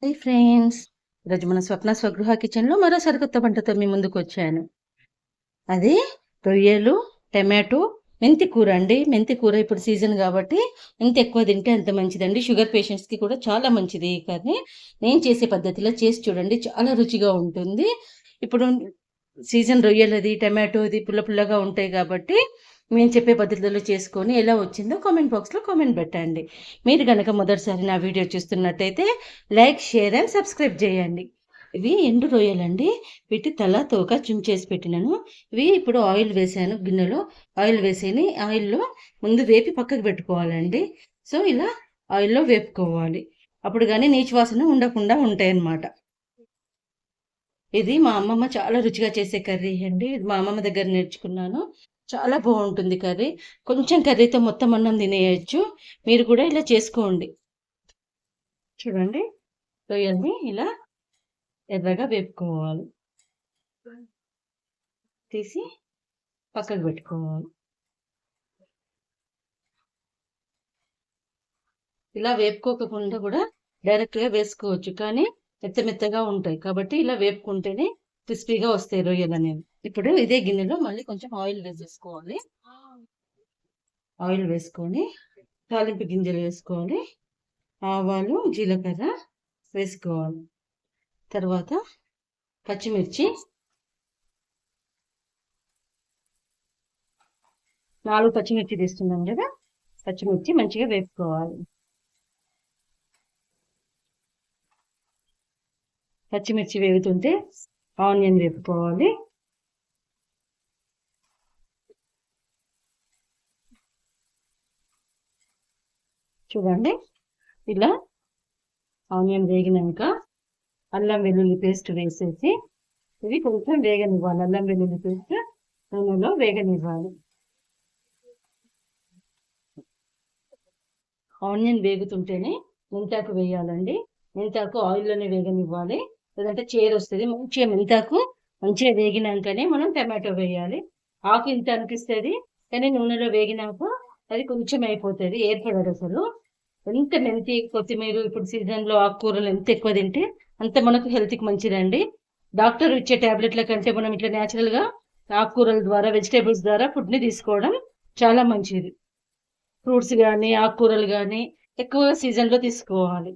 Hi friends, ఈరోజు మన స్వప్న స్వగృహ కిచెన్లో మరో సరికొత్త వంటతో మీ ముందుకు వచ్చాను. అది రొయ్యలు, టమాటో, మెంతి కూర అండి. మెంతి కూర ఇప్పుడు సీజన్ కాబట్టి ఎంత ఎక్కువ తింటే అంత మంచిదండి. షుగర్ పేషెంట్స్కి కూడా చాలా మంచిది. కానీ నేను చేసే పద్ధతిలో చేసి చూడండి, చాలా రుచిగా ఉంటుంది. ఇప్పుడు సీజన్ రొయ్యలది, టమాటోది పుల్ల పుల్లగా ఉంటాయి కాబట్టి నేను చెప్పే పద్ధతిలో చేసుకొని ఎలా వచ్చిందో కామెంట్ బాక్స్లో కామెంట్ పెట్టండి. మీరు కనుక మొదటిసారి నా వీడియో చూస్తున్నట్టయితే లైక్, షేర్ అండ్ సబ్స్క్రైబ్ చేయండి. ఇవి ఎండు రొయ్యలండి. వీటి తల తోక చుంచేసి పెట్టినాను. ఇవి ఇప్పుడు ఆయిల్ వేసాను, గిన్నెలో ఆయిల్ వేసేని ఆయిల్లో ముందు వేపి పక్కకు పెట్టుకోవాలండి. సో ఇలా ఆయిల్లో వేపుకోవాలి. అప్పుడు కానీ నీచు వాసన ఉండకుండా ఉంటాయన్నమాట. ఇది మా అమ్మమ్మ చాలా రుచిగా చేసే కర్రీ అండి. ఇది మా అమ్మమ్మ దగ్గర నేర్చుకున్నాను. చాలా బాగుంటుంది కర్రీ. కొంచెం కర్రీతో మొత్తం అన్నం తినేయచ్చు. మీరు కూడా ఇలా చేసుకోండి. చూడండి, రొయ్యల్ని ఇలా ఎర్రగా వేపుకోవాలి. తీసి పక్కకు పెట్టుకోవాలి. ఇలా వేపుకోకుండా కూడా డైరెక్ట్గా వేసుకోవచ్చు, కానీ మెత్తగా ఉంటాయి కాబట్టి ఇలా వేపుకుంటేనే క్రిస్పీగా వస్తాయి రొయ్యలు అనేవి. ఇప్పుడు ఇదే గిన్నెలో మళ్ళీ కొంచెం ఆయిల్ వేసేసుకోవాలి. ఆయిల్ వేసుకొని తాలింపు గింజలు వేసుకోవాలి. ఆవాలు, జీలకర్ర వేసుకోవాలి. తర్వాత పచ్చిమిర్చి 4 పచ్చిమిర్చి తీస్తున్నాం కదా, పచ్చిమిర్చి మంచిగా వేపుకోవాలి. పచ్చిమిర్చి వేగుతుంటే ఆనియన్ వేపుకోవాలి. చూడండి, ఇలా ఆనియన్ వేగినాక అల్లం వెల్లుల్లి పేస్ట్ వేసేసి ఇవి కొంచెం వేగనివ్వాలి. అల్లం వెల్లుల్లి పేస్ట్ నూనెలో వేగనివ్వాలి. ఆనియన్ వేగుతుంటేనే మెంతాకు వేయాలండి. మెంతాకు ఆయిల్లోనే వేగనివ్వాలి, లేదంటే చేరు వస్తుంది. మంచిగా మెంతాకు మంచిగా వేగినాకనే మనం టమాటో వేయాలి. ఆకు ఇంత అనిపిస్తుంది, కానీ నూనెలో వేగినాక అది కొంచెం అయిపోతుంది, ఏర్పడదు అసలు. ఎంత మెంతి, కొత్తిమీర ఇప్పుడు సీజన్లో ఆకుకూరలు ఎంత ఎక్కువ తింటే అంత మనకు హెల్త్కి మంచిదండి. డాక్టర్ ఇచ్చే ట్యాబ్లెట్ల కంటే మనం ఇట్లా న్యాచురల్గా ఆకుకూరల ద్వారా, వెజిటేబుల్స్ ద్వారా ఫుడ్ని తీసుకోవడం చాలా మంచిది. ఫ్రూట్స్ కానీ ఆకుకూరలు కానీ ఎక్కువ సీజన్లో తీసుకోవాలి.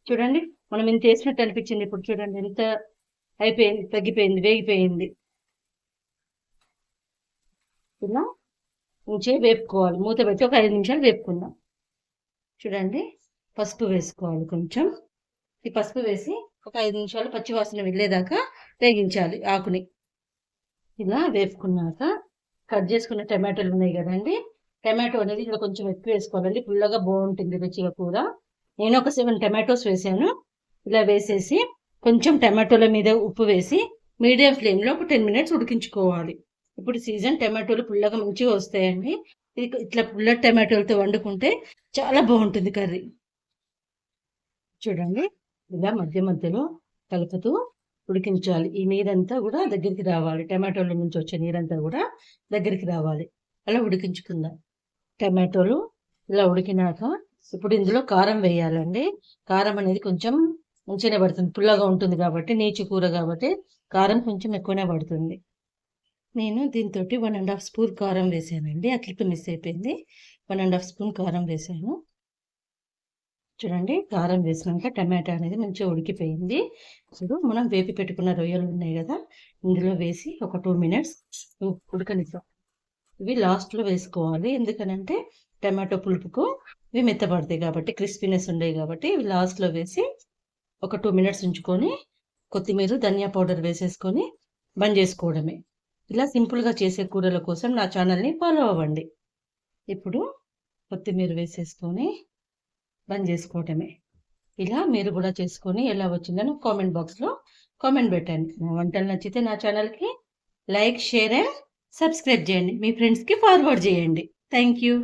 చూడండి, మనం ఇంత వేసినట్టు అనిపించింది. ఇప్పుడు చూడండి ఎంత అయిపోయింది, తగ్గిపోయింది, వేగిపోయింది. ఇలా మంచిగా వేపుకోవాలి. మూత పెట్టి ఒక 5 నిమిషాలు వేపుకుందాం. చూడండి, పసుపు వేసుకోవాలి కొంచెం. ఈ పసుపు వేసి ఒక 5 నిమిషాలు పచ్చివాసన వెళ్ళేదాకా వేగించాలి ఆకుని. ఇలా వేపుకున్నాక కట్ చేసుకున్న టమాటోలు ఉన్నాయి కదండి, టమాటో అనేది ఇలా కొంచెం ఎక్కువ వేసుకోవాలండి. పుల్లగా బాగుంటుంది రుచిగా కూర. నేను ఒక 7 టమాటోస్ వేసాను. ఇలా వేసేసి కొంచెం టమాటోల మీద ఉప్పు వేసి మీడియం ఫ్లేమ్లో ఒక 10 మినిట్స్ ఉడికించుకోవాలి. ఇప్పుడు సీజన్ టమాటోలు పుల్లగా మంచిగా వస్తాయండి. ఇది ఇట్లా పుల్ల టమాటోలతో వండుకుంటే చాలా బాగుంటుంది కర్రీ. చూడండి, ఇలా మధ్య మధ్యలో కలుపుతూ ఉడికించాలి. ఈ నీరంతా కూడా దగ్గరికి రావాలి. టమాటోల నుంచి వచ్చే నీరంతా కూడా దగ్గరికి రావాలి. అలా ఉడికించుకుందాం. టమాటోలు ఇలా ఉడికినాక ఇప్పుడు ఇందులో కారం వేయాలండి. కారం అనేది కొంచెం మంచిగానే పడుతుంది, పుల్లగా ఉంటుంది కాబట్టి, నీచు కూర కాబట్టి కారం కొంచెం ఎక్కువనే పడుతుంది. నేను దీంతో 1.5 స్పూన్ కారం వేసానండి. ఆ క్లిప్ మిస్ అయిపోయింది. 1.5 స్పూన్ కారం వేసాను. చూడండి, కారం వేసినాక టమాటా అనేది మంచిగా ఉడికిపోయింది. ఇప్పుడు మనం వేపి పెట్టుకున్న రొయ్యలు ఉన్నాయి కదా, ఇందులో వేసి ఒక 2 మినిట్స్ ఉడకనిద్దాం. ఇవి లాస్ట్లో వేసుకోవాలి, ఎందుకనంటే టమాటో పులుపుకు ఇవి మెత్తపడతాయి కాబట్టి, క్రిస్పీనెస్ ఉండేవి కాబట్టి ఇవి లాస్ట్లో వేసి ఒక 2 మినిట్స్ ఉంచుకొని కొత్తిమీర, ధనియా పౌడర్ వేసేసుకొని బంద్ చేసుకోవడమే. ఇలా సింపుల్గా చేసే కూరల కోసం నా ఛానల్ని ఫాలో అవ్వండి. ఇప్పుడు కొత్తిమీర వేసేసుకొని బంద్ చేసుకోవటమే. ఇలా మీరు కూడా చేసుకొని ఎలా వచ్చిందని కామెంట్ బాక్స్లో కామెంట్ పెట్టండి. నా వంటలు నచ్చితే నా ఛానల్కి లైక్, షేర్ అండ్ సబ్స్క్రైబ్ చేయండి. మీ ఫ్రెండ్స్కి ఫార్వర్డ్ చేయండి. Thank you.